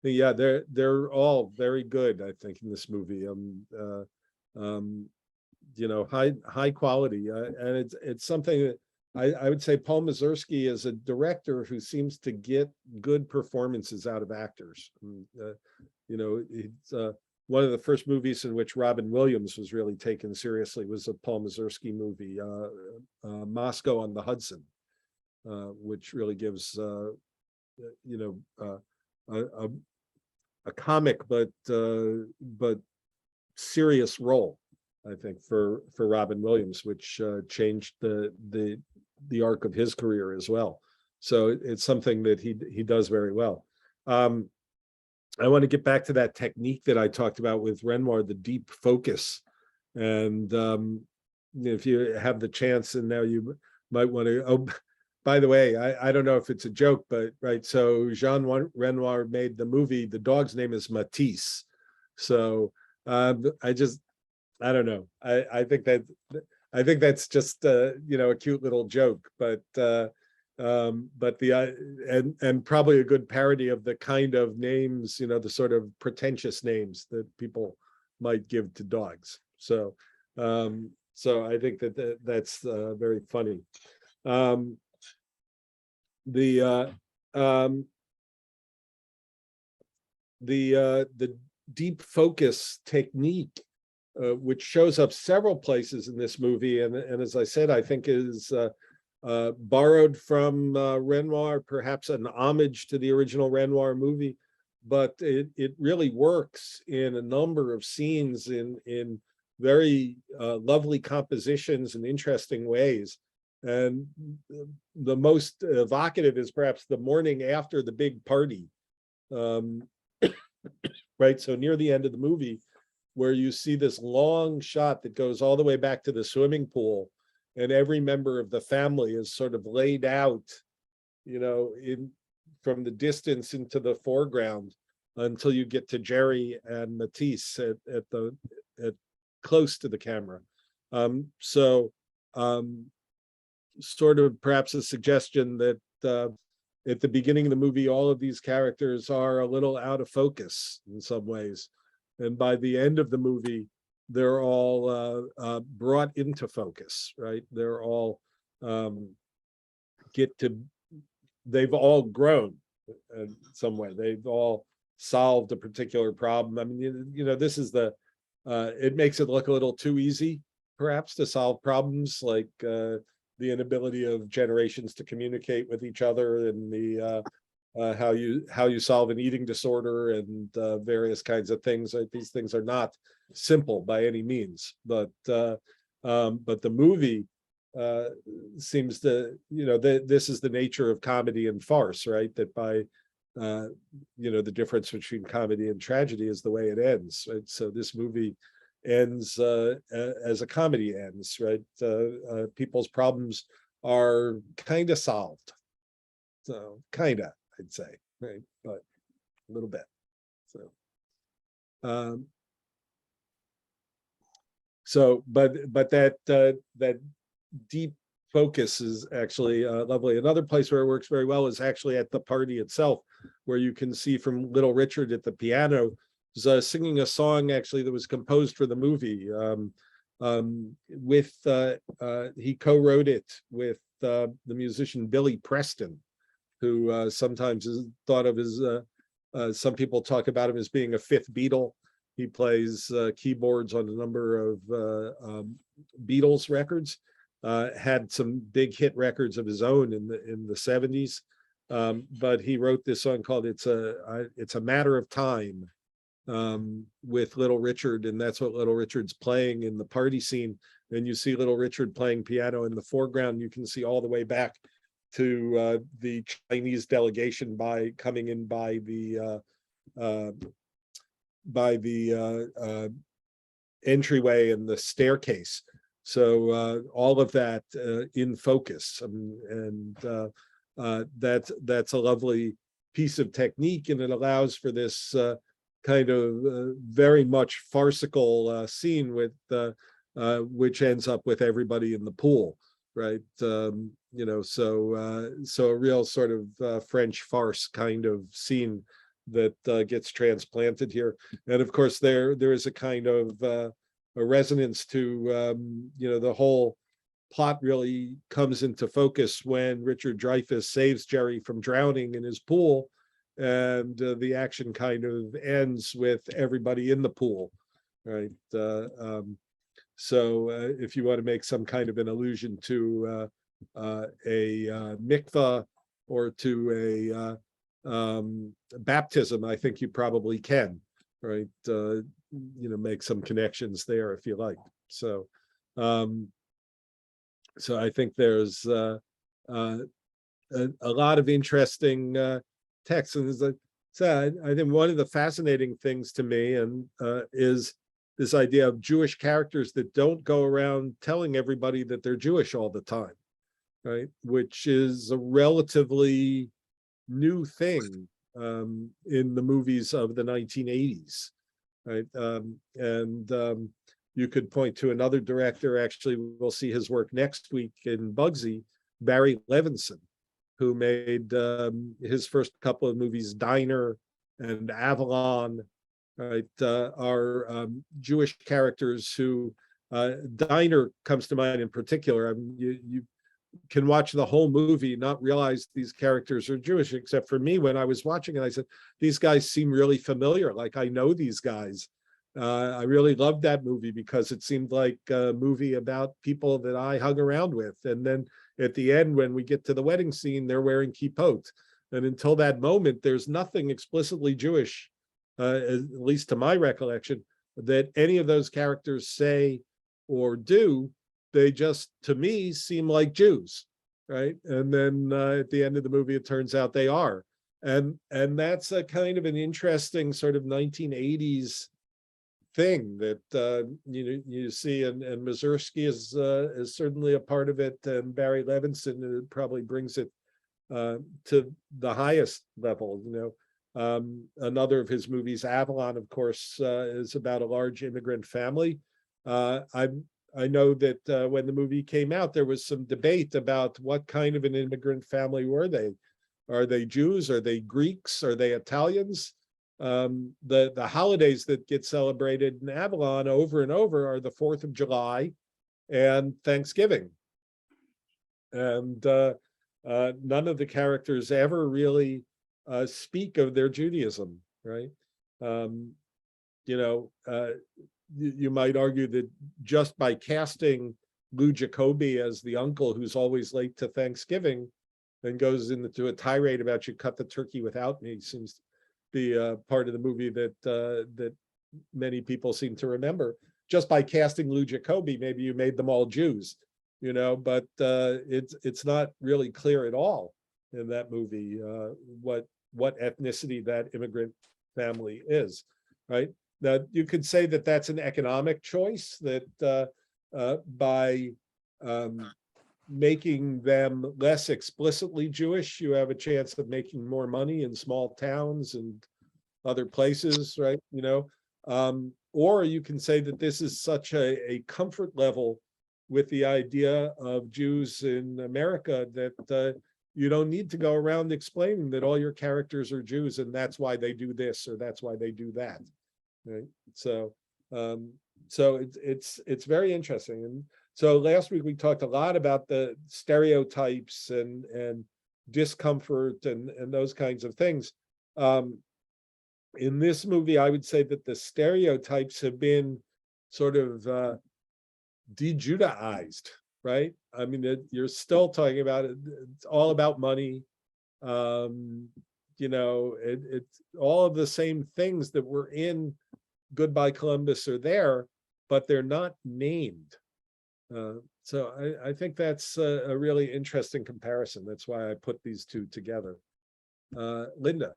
yeah, they're all very good, I think, in this movie. You know, high quality, and it's something that I would say Paul Mazursky is a director who seems to get good performances out of actors. You know, it's one of the first movies in which Robin Williams was really taken seriously was a Paul Mazursky movie, Moscow on the Hudson, which really gives you know, a comic but serious role, I think, for Robin Williams, which changed the arc of his career as well. So it's something that he does very well. I want to get back to that technique that I talked about with Renoir, the deep focus. And if you have the chance, and now you might want to, oh, by the way, I don't know if it's a joke, but right, so Jean Renoir made the movie, the dog's name is Matisse. So I don't know. I think that's just you know, a cute little joke, but and probably a good parody of the kind of names, you know, the sort of pretentious names that people might give to dogs. So so I think that's very funny. The deep focus technique, which shows up several places in this movie, and as I said, I think is borrowed from Renoir, perhaps an homage to the original Renoir movie, but it really works in a number of scenes in very lovely compositions and interesting ways. And the most evocative is perhaps the morning after the big party, right? So near the end of the movie, where you see this long shot that goes all the way back to the swimming pool, and every member of the family is sort of laid out, you know, from the distance into the foreground until you get to Jerry and Matisse at close to the camera. Sort of perhaps a suggestion that at the beginning of the movie, all of these characters are a little out of focus in some ways, and by the end of the movie, they're all brought into focus, right? They're all they've all grown in some way. They've all solved a particular problem. I mean, you know, this is it makes it look a little too easy, perhaps, to solve problems like the inability of generations to communicate with each other, and the how you solve an eating disorder, and various kinds of things. These things are not simple by any means, but the movie seems to, you know, this is the nature of comedy and farce, right? That by you know, the difference between comedy and tragedy is the way it ends, right? So this movie ends as a comedy ends, right? People's problems are kind of solved, so kind of, I'd say, right? But a little bit. So but that deep focus is actually lovely. Another place where it works very well is actually at the party itself, where you can see from Little Richard at the piano singing a song actually that was composed for the movie. He co-wrote it with the musician Billy Preston, who sometimes is thought of as some people talk about him as being a fifth Beatle. He plays keyboards on a number of Beatles records. had some big hit records of his own in the 70s. But he wrote this song called It's a Matter of Time, with Little Richard, and that's what Little Richard's playing in the party scene. And you see Little Richard playing piano in the foreground. You can see all the way back to the Chinese delegation coming in by the entryway and the staircase. So all of that in focus, and that's a lovely piece of technique, and it allows for this kind of very much farcical scene with which ends up with everybody in the pool, right? You know, so a real sort of French farce kind of scene that gets transplanted here. And of course, there is a kind of a resonance to you know, the whole plot really comes into focus when Richard Dreyfuss saves Jerry from drowning in his pool, and the action kind of ends with everybody in the pool, right? So if you want to make some kind of an allusion to a mikvah or to a baptism, I think you probably can, right? You know, make some connections there if you like. So so I think there's a lot of interesting texts, and as I said, I think one of the fascinating things to me and is this idea of Jewish characters that don't go around telling everybody that they're Jewish all the time, right? Which is a relatively new thing in the movies of the 1980s, right? You could point to another director. Actually, we'll see his work next week in Bugsy, Barry Levinson, who made his first couple of movies, Diner and Avalon, right, are Jewish characters who, Diner comes to mind in particular. I mean, you can watch the whole movie, not realize these characters are Jewish, except for me when I was watching it, I said, these guys seem really familiar, like I know these guys. I really loved that movie because it seemed like a movie about people that I hung around with. And then at the end, when we get to the wedding scene, they're wearing kippot. And until that moment, there's nothing explicitly Jewish, at least to my recollection, that any of those characters say or do. They just, to me, seem like Jews, right? And then at the end of the movie, it turns out they are. And that's a kind of an interesting sort of 1980s thing that you see, and Mazursky is certainly a part of it, and Barry Levinson probably brings it to the highest level. You know, another of his movies, Avalon, of course, is about a large immigrant family. I know that when the movie came out, there was some debate about what kind of an immigrant family were they. Are they Jews? Are they Greeks? Are they Italians? The holidays that get celebrated in Avalon over and over are the 4th of July and Thanksgiving. And none of the characters ever really speak of their Judaism, right? You know, you might argue that just by casting Lou Jacoby as the uncle who's always late to Thanksgiving and goes into a tirade about you cut the turkey without me seems to be part of the movie that that many people seem to remember. Just by casting Lou Jacoby, maybe you made them all Jews, you know, but it's not really clear at all in that movie what ethnicity that immigrant family is, right? Now, you could say that that's an economic choice, that by making them less explicitly Jewish, you have a chance of making more money in small towns and other places, right? You know, or you can say that this is such a comfort level with the idea of Jews in America that you don't need to go around explaining that all your characters are Jews and that's why they do this or that's why they do that. Right. So so it's very interesting. And so last week we talked a lot about the stereotypes and discomfort and those kinds of things. In this movie, I would say that the stereotypes have been sort of de-Judaized, right? I mean, you're still talking about it. It's all about money. You know, it's all of the same things that were in Goodbye Columbus are there, but they're not named. So I think that's a really interesting comparison. That's why I put these two together. Linda,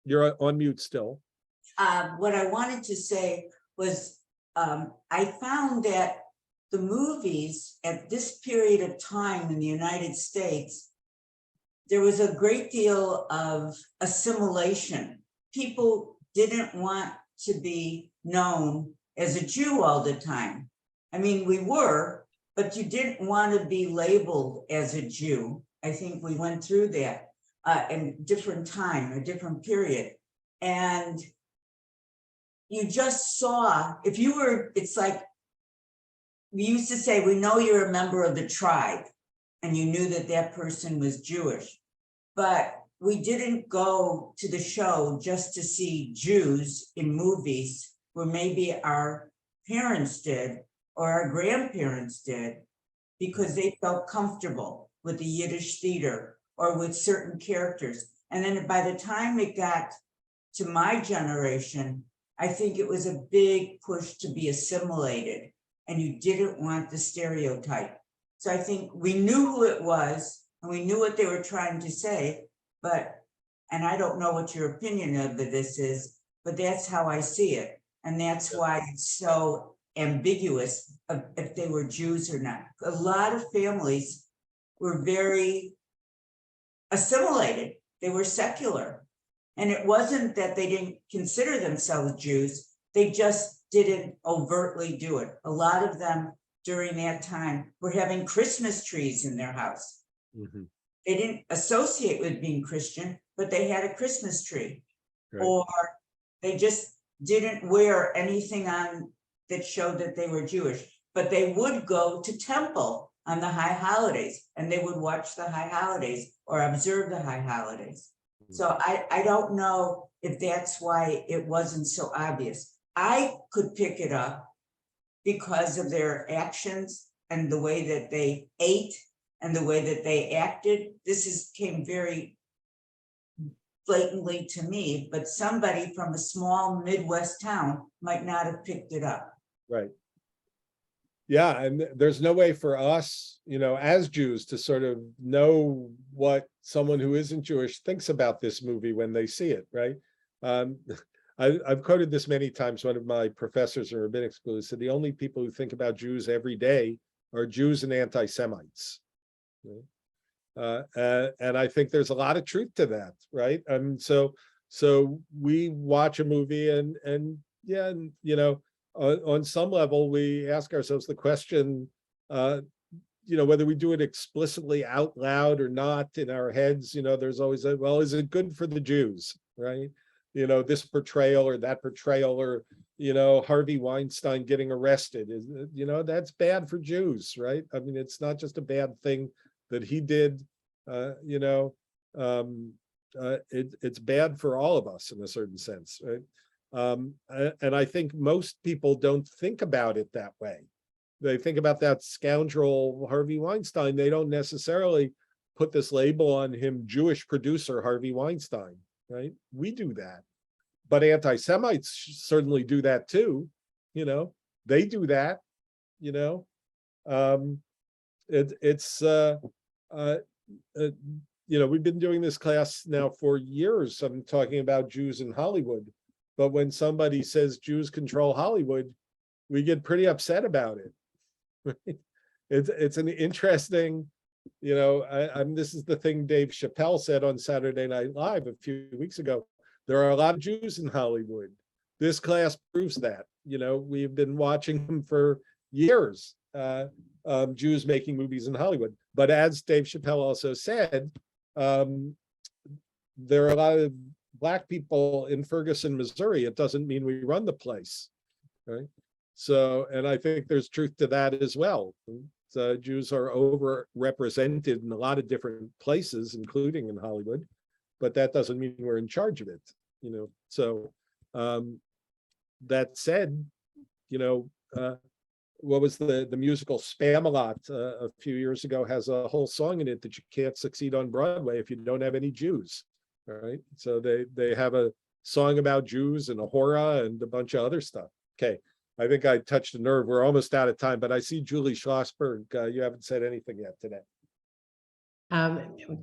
you're on mute still. What I wanted to say was, I found that the movies at this period of time in the United States, there was a great deal of assimilation. People didn't want to be known as a Jew all the time. I mean, we were, but you didn't want to be labeled as a Jew. I think we went through that in a different time, a different period. And you just saw, if you were, it's like, we used to say, we know you're a member of the tribe, and you knew that that person was Jewish. But we didn't go to the show just to see Jews in movies where maybe our parents did or our grandparents did, because they felt comfortable with the Yiddish theater or with certain characters. And then by the time it got to my generation, I think it was a big push to be assimilated, and you didn't want the stereotype. So I think we knew who it was and we knew what they were trying to say, but, and I don't know what your opinion of this is, but that's how I see it. And that's why it's so ambiguous of if they were Jews or not. A lot of families were very assimilated. They were secular. And it wasn't that they didn't consider themselves Jews, they just didn't overtly do it. A lot of them during that time were having Christmas trees in their house. Mhm. They didn't associate with being Christian, but they had a Christmas tree. Right. Or they just didn't wear anything on that showed that they were Jewish, but they would go to temple on the high holidays, and they would watch the high holidays or observe the high holidays. So I don't know if that's why it wasn't so obvious. I could pick it up because of their actions and the way that they ate and the way that they acted. This came very blatantly to me, but somebody from a small Midwest town might not have picked it up. Right. Yeah, and there's no way for us, you know, as Jews to sort of know what someone who isn't Jewish thinks about this movie when they see it, right? I've quoted this many times. One of my professors in rabbinic school said the only people who think about Jews every day are Jews and anti-Semites. Right? And I think there's a lot of truth to that, right? And so we watch a movie and yeah, and, you know, on some level, we ask ourselves the question, you know, whether we do it explicitly out loud or not in our heads. You know, there's always a, well, is it good for the Jews, right? You know, this portrayal or that portrayal, or, you know, Harvey Weinstein getting arrested, is, you know, that's bad for Jews, right? I mean, it's not just a bad thing that he did, you know, it's bad for all of us in a certain sense, right? And I think most people don't think about it that way. They think about that scoundrel Harvey Weinstein. They don't necessarily put this label on him, Jewish producer Harvey Weinstein, right? We do that, but anti-Semites certainly do that too. You know, they do that. You know, you know, we've been doing this class now for years. I'm talking about Jews in Hollywood. But when somebody says Jews control Hollywood, we get pretty upset about it. Right? It's an interesting, you know, this is the thing Dave Chappelle said on Saturday Night Live a few weeks ago. There are a lot of Jews in Hollywood. This class proves that. You know, we've been watching them for years, Jews making movies in Hollywood. But as Dave Chappelle also said, there are a lot of Black people in Ferguson, Missouri. It doesn't mean we run the place, right? So, and I think there's truth to that as well. So Jews are overrepresented in a lot of different places, including in Hollywood, but that doesn't mean we're in charge of it, you know? So that said, you know, what was the musical Spam-A-Lot a few years ago has a whole song in it that you can't succeed on Broadway if you don't have any Jews. All right. So they have a song about Jews and a hora and a bunch of other stuff. Okay. I think I touched a nerve. We're almost out of time, but I see Julie Schlossberg. You haven't said anything yet today.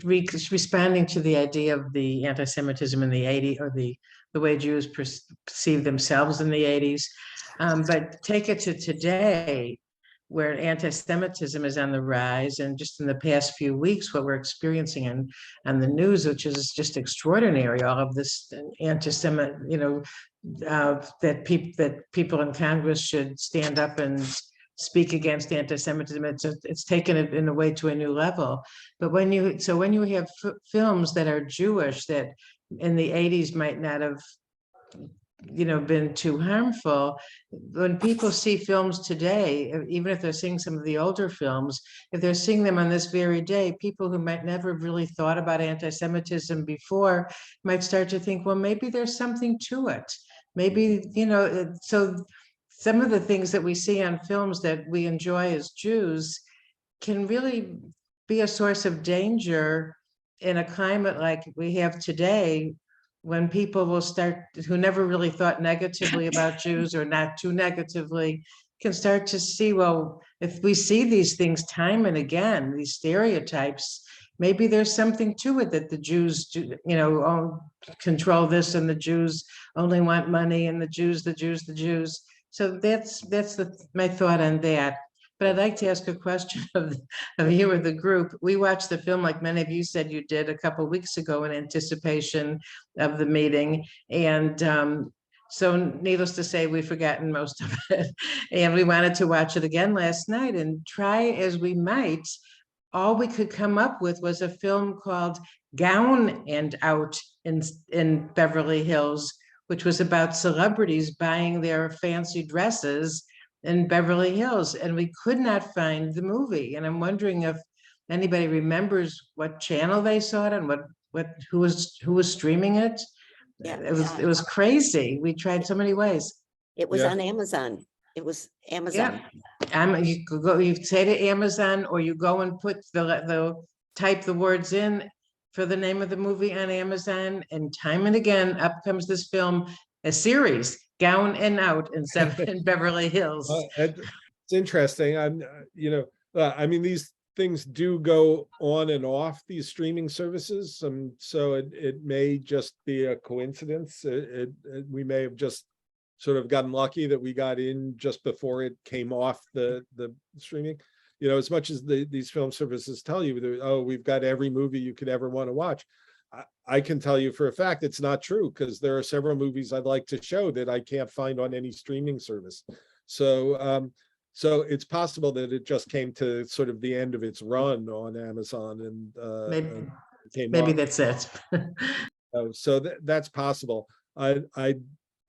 Responding to the idea of the anti-Semitism in the 80s, or the way Jews perceive themselves in the 80s. But take it to today, where anti-Semitism is on the rise, and just in the past few weeks, what we're experiencing on the news, which is just extraordinary, all of this anti-Semit, that people in Congress should stand up and speak against anti-Semitism. It's taken it in a way to a new level. But when you have films that are Jewish that in the 80s might not have been too harmful, when people see films today, even if they're seeing some of the older films, if they're seeing them on this very day, people who might never have really thought about anti-Semitism before might start to think, well, maybe there's something to it. Maybe, so some of the things that we see on films that we enjoy as Jews can really be a source of danger in a climate like we have today, when people will start, who never really thought negatively about Jews, or not too negatively, can start to see, well, if we see these things time and again, these stereotypes, maybe there's something to it, that the Jews, control this, and the Jews only want money, and the Jews. So that's my thought on that. But I'd like to ask a question of you or the group. We watched the film, like many of you said you did, a couple of weeks ago in anticipation of the meeting. And so needless to say, we've forgotten most of it. And we wanted to watch it again last night, and try as we might, all we could come up with was a film called Gown and Out in Beverly Hills, which was about celebrities buying their fancy dresses in Beverly Hills, and we could not find the movie. And I'm wondering if anybody remembers what channel they saw it on, who was streaming it. Yeah, It was crazy. We tried so many ways. It was Yeah. on Amazon. It was Amazon. You could go, you say to Amazon, or you go and put type the words in for the name of the movie on Amazon, and time and again up comes this film, a series, Gown and Out in Beverly Hills. It's interesting. I mean, these things do go on and off these streaming services, so it may just be a coincidence. We may have just sort of gotten lucky that we got in just before it came off the streaming. As much as these film services tell you, oh, we've got every movie you could ever want to watch, I can tell you for a fact it's not true, because there are several movies I'd like to show that I can't find on any streaming service. So it's possible that it just came to sort of the end of its run on Amazon, and Maybe that's it. so that's possible. I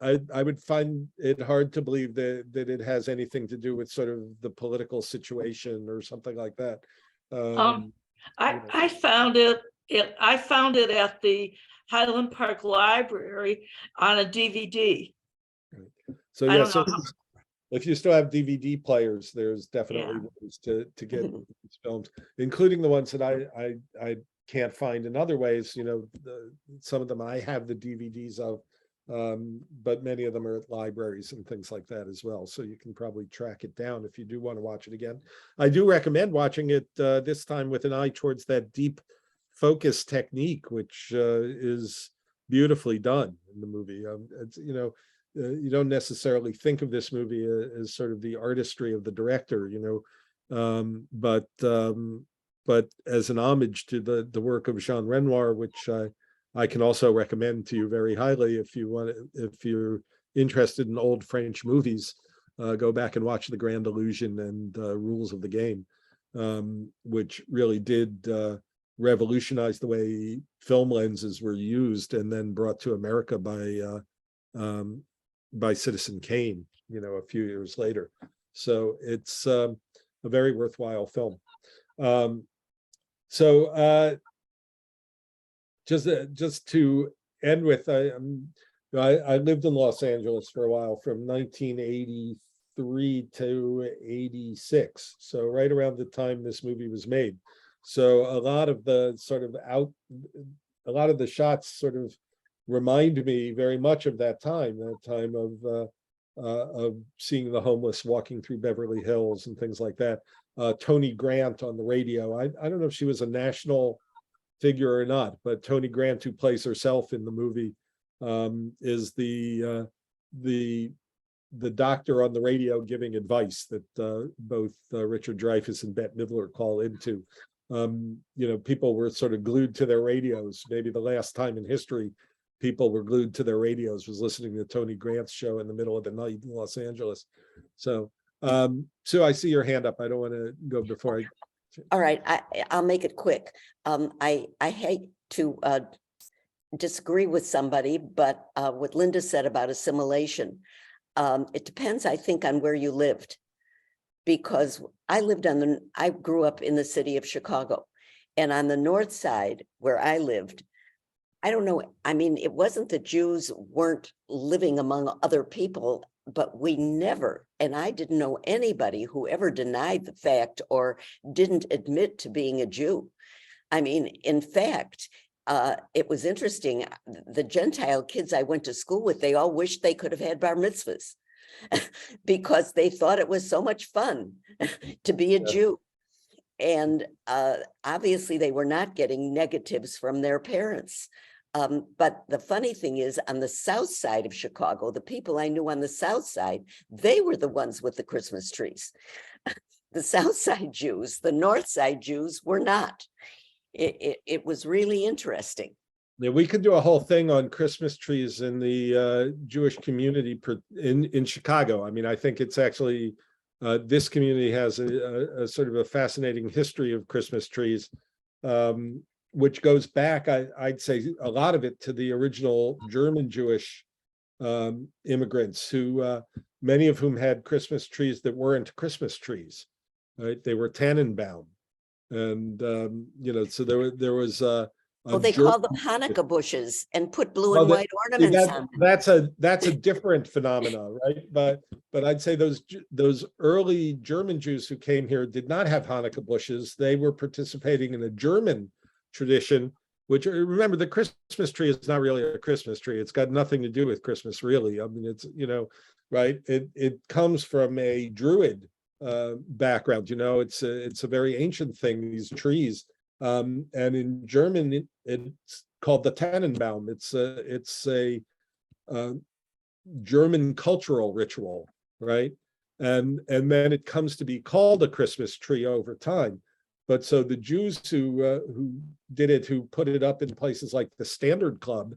would find it hard to believe that it has anything to do with sort of the political situation or something like that. I found it at the Highland Park Library on a DVD. So I yeah, don't know if you still have DVD players, there's definitely ways to get these films, including the ones that I can't find in other ways. Some of them I have the DVDs of, but many of them are at libraries and things like that as well. So you can probably track it down if you do want to watch it again. I do recommend watching it this time with an eye towards that deep focus technique, which is beautifully done in the movie. It's, you don't necessarily think of this movie as sort of the artistry of the director, but as an homage to the work of Jean Renoir, which I can also recommend to you very highly if you're interested in old French movies. Go back and watch The Grand Illusion and Rules of the Game, which really did revolutionize the way film lenses were used, and then brought to America by Citizen Kane, a few years later. So it's a very worthwhile film. Just to end with, I lived in Los Angeles for a while, from 1983 83 to 86. So right around the time this movie was made. So a lot of the shots sort of remind me very much of that time of seeing the homeless walking through Beverly Hills and things like that. Tony Grant on the radio. I don't know if she was a national figure or not, but Tony Grant, who plays herself in the movie, is the doctor on the radio giving advice that both Richard Dreyfuss and Bette Midler call into. People were sort of glued to their radios. Maybe the last time in history people were glued to their radios was listening to Tony Grant's show in the middle of the night in Los Angeles. So, Sue, I see your hand up. I don't want to go before I. All right, I'll make it quick. I hate to disagree with somebody, but what Linda said about assimilation, it depends, I think, on where you lived. Because I grew up in the city of Chicago, and on the north side where I lived, I don't know, I mean, it wasn't that Jews weren't living among other people, but we never, and I didn't know anybody who ever denied the fact or didn't admit to being a Jew. I mean, in fact, it was interesting. The Gentile kids I went to school with, they all wished they could have had bar mitzvahs because they thought it was so much fun to be a Jew. And obviously they were not getting negatives from their parents. But the funny thing is, on the south side of Chicago, the people I knew on the south side, they were the ones with the Christmas trees. The south side Jews, the north side Jews were not. It was really interesting. Yeah, we could do a whole thing on Christmas trees in the Jewish community in Chicago. I mean, I think it's actually, this community has a sort of a fascinating history of Christmas trees. Which goes back, I'd say, a lot of it to the original German Jewish immigrants, who many of whom had Christmas trees that weren't Christmas trees, right? They were Tannenbaum, and so there was They called them Hanukkah bushes and put blue and white ornaments on them. That's a different phenomena, right? But I'd say those early German Jews who came here did not have Hanukkah bushes. They were participating in a German tradition, which, remember, the Christmas tree is not really a Christmas tree. It's got nothing to do with Christmas, really. I mean, it's, right? It comes from a Druid background. It's a very ancient thing, these trees. And in German, it's called the Tannenbaum. It's a German cultural ritual, right? And then it comes to be called a Christmas tree over time. But so the Jews who did it, who put it up in places like the Standard Club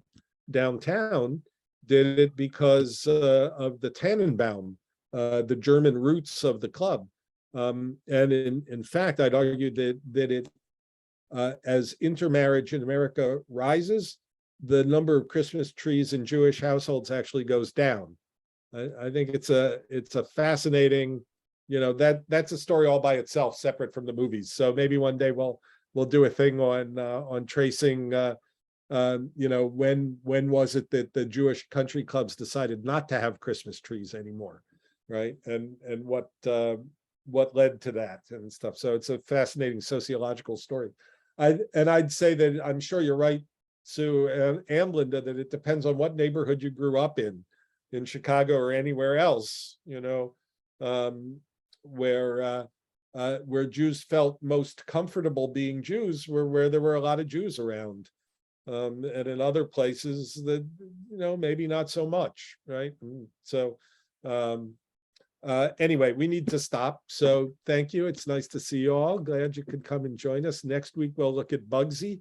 downtown, did it because of the Tannenbaum, the German roots of the club. And in fact, I'd argue that it, as intermarriage in America rises, the number of Christmas trees in Jewish households actually goes down. I think it's a fascinating, that's a story all by itself, separate from the movies. So maybe one day we'll do a thing on tracing, when was it that the Jewish country clubs decided not to have Christmas trees anymore, right? And what led to that and stuff. So it's a fascinating sociological story. I'd say that I'm sure you're right, Sue and Linda, that it depends on what neighborhood you grew up in Chicago or anywhere else, where Jews felt most comfortable being Jews were where there were a lot of Jews around, and in other places that maybe not so much, right? So anyway, we need to stop. So thank you. It's nice to see you all. Glad you could come and join us. Next week we'll look at Bugsy,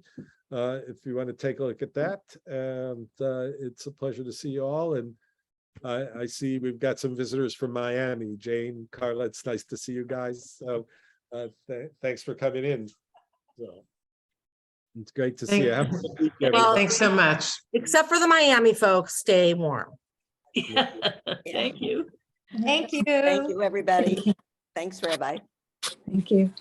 if you want to take a look at that. And it's a pleasure to see you all. And I see we've got some visitors from Miami. Jane, Carla, it's nice to see you guys. So thanks for coming in. So it's great to see you. Have a good week, everybody. Thanks so much. Except for the Miami folks, stay warm. Thank you. Thank you. Thank you, everybody. Thanks, Rabbi. Thank you.